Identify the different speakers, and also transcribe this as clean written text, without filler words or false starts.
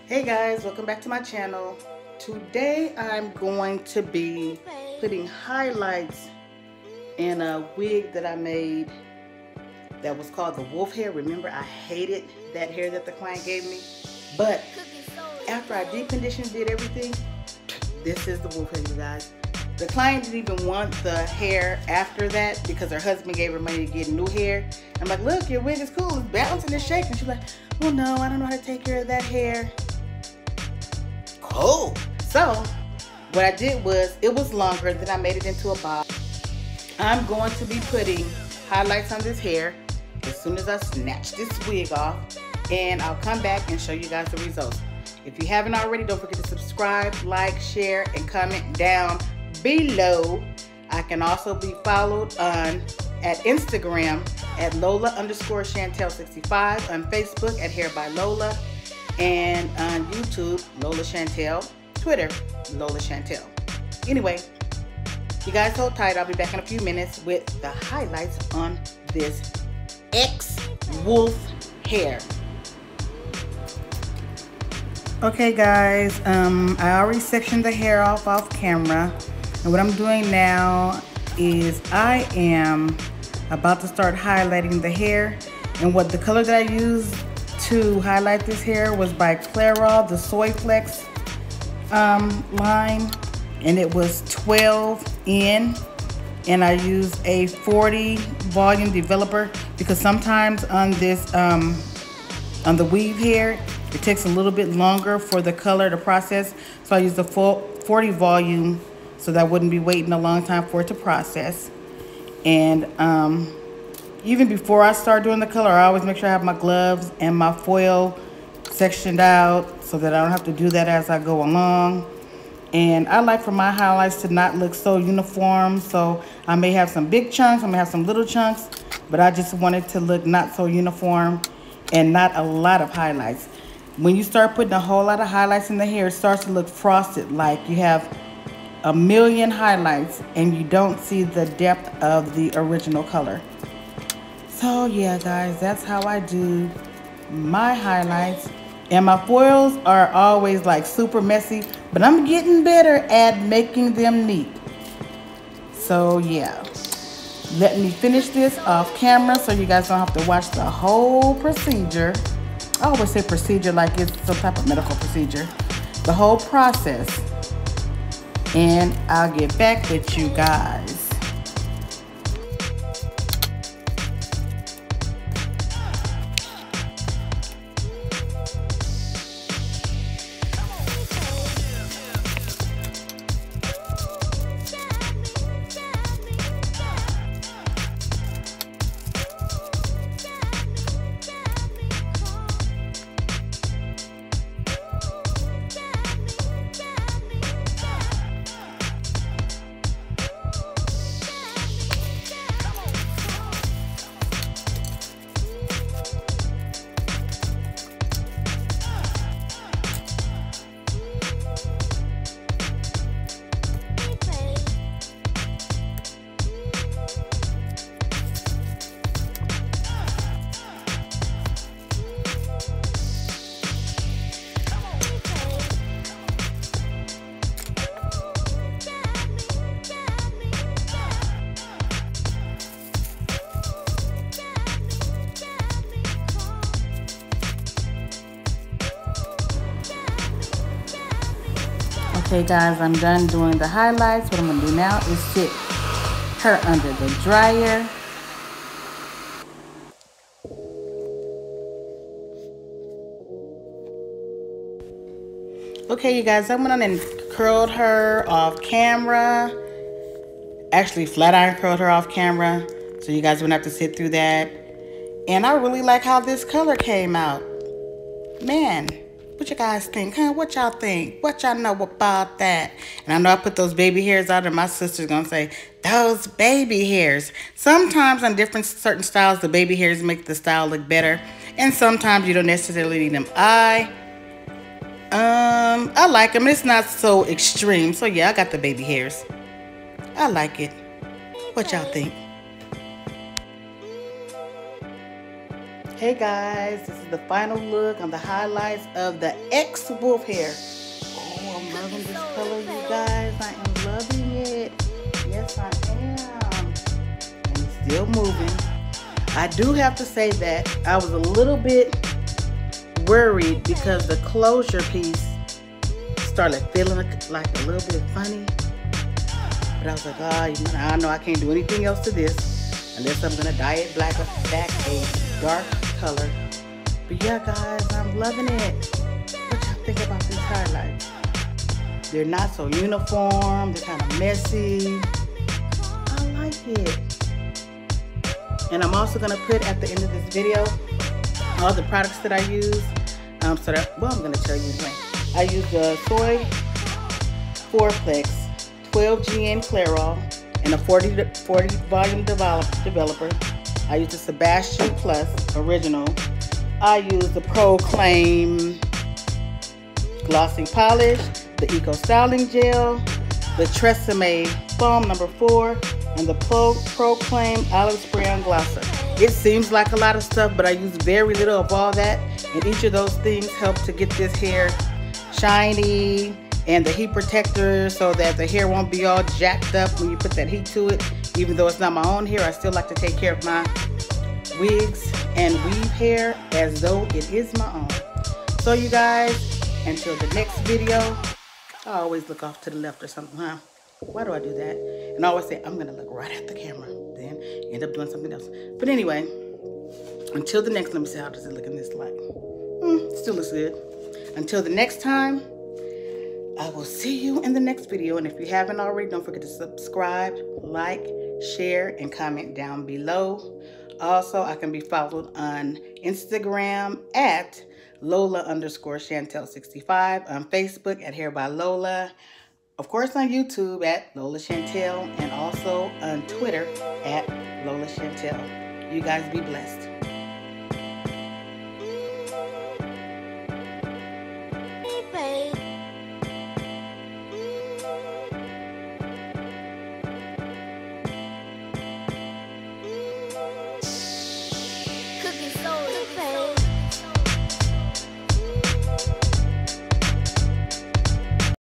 Speaker 1: Hey guys, welcome back to my channel. Today I'm going to be putting highlights in a wig that I made that was called the wolf hair. Remember, I hated that hair that the client gave me, but after I deep conditioned, did everything, this is the wolf hair, you guys. The client didn't even want the hair after that because her husband gave her money to get new hair. I'm like, look, your wig is cool, it's bouncing, it's shaking. She's like, well, no, I don't know how to take care of that hair. Cool. So what I did was, it was longer, then I made it into a bob. I'm going to be putting highlights on this hair as soon as I snatch this wig off, and I'll come back and show you guys the results. If you haven't already, don't forget to subscribe, like, share, and comment down below. I can also be followed on at Instagram at Lola_Chantel65, on Facebook at Hair by Lola, and on YouTube, Lola Chantel, Twitter, Lola Chantel. Anyway, you guys hold tight. I'll be back in a few minutes with the highlights on this ex-wolf hair. Okay guys, I already sectioned the hair off camera, and what I'm doing now is I am about to start highlighting the hair. And what the color that I used to highlight this hair was by Clairol, the Soy Flex line, and it was 12 in, and I used a 40 volume developer because sometimes on this on the weave hair it takes a little bit longer for the color to process, so I used the full 40 volume so that I wouldn't be waiting a long time for it to process. And even before I start doing the color, I always make sure I have my gloves and my foil sectioned out so that I don't have to do that as I go along. And I like for my highlights to not look so uniform, so I may have some big chunks, I may have some little chunks, but I just want it to look not so uniform and not a lot of highlights. When you start putting a whole lot of highlights in the hair, it starts to look frosted, like you have a million highlights and you don't see the depth of the original color. So yeah guys, that's how I do my highlights. And my foils are always like super messy, but I'm getting better at making them neat. So yeah, let me finish this off camera so you guys don't have to watch the whole procedure. I always say procedure like it's some type of medical procedure. The whole process. And I'll get back with you guys. Okay guys, I'm done doing the highlights. What I'm going to do now is sit her under the dryer. Okay you guys, I went on and curled her off camera. Actually flat iron curled her off camera, so you guys wouldn't have to sit through that. And I really like how this color came out. Man, what you guys think, huh? What y'all think? What y'all know about that? And I know I put those baby hairs out, and my sister's gonna say, those baby hairs. Sometimes on different certain styles, the baby hairs make the style look better, and sometimes you don't necessarily need them. I like them. It's not so extreme. So yeah, I got the baby hairs. I like it. What y'all think? Hey guys, this is the final look on the highlights of the ex-wolf hair. Oh, I'm loving this color, you guys. I am loving it. Yes, I am. And it's still moving. I do have to say that I was a little bit worried because the closure piece started feeling like a little bit funny. But I was like, I know I can't do anything else to this unless I'm gonna dye it black back a dark color. But yeah, guys, I'm loving it. What y'all think about these highlights? They're not so uniform. They're kind of messy. I like it. And I'm also gonna put at the end of this video all the products that I use. I'm gonna tell you anyway. I use the Soy 4-plex 12GN Clairol and a 40 volume developer. I use the Sebastian Plus Original. I use the Creme Glossing Polish, the Eco Styling Gel, the TRESemme Foam No. 4, and the Creme Olive Spray on Glosser. It seems like a lot of stuff, but I use very little of all that, and each of those things help to get this hair shiny, and the heat protector so that the hair won't be all jacked up when you put that heat to it. Even though it's not my own hair, I still like to take care of my wigs and weave hair as though it is my own. So you guys, until the next video, I always look off to the left or something, huh? Why do I do that? And I always say, I'm gonna look right at the camera, then end up doing something else. But anyway, until the next, let me see, how does it look in this light? Still looks good. Until the next time, I will see you in the next video. And if you haven't already, don't forget to subscribe, like, share, and comment down below. Also, I can be followed on Instagram at Lola_Chantel65, on Facebook at Hair by Lola, of course on YouTube at Lola Chantel, and also on Twitter at Lola Chantel. You guys be blessed.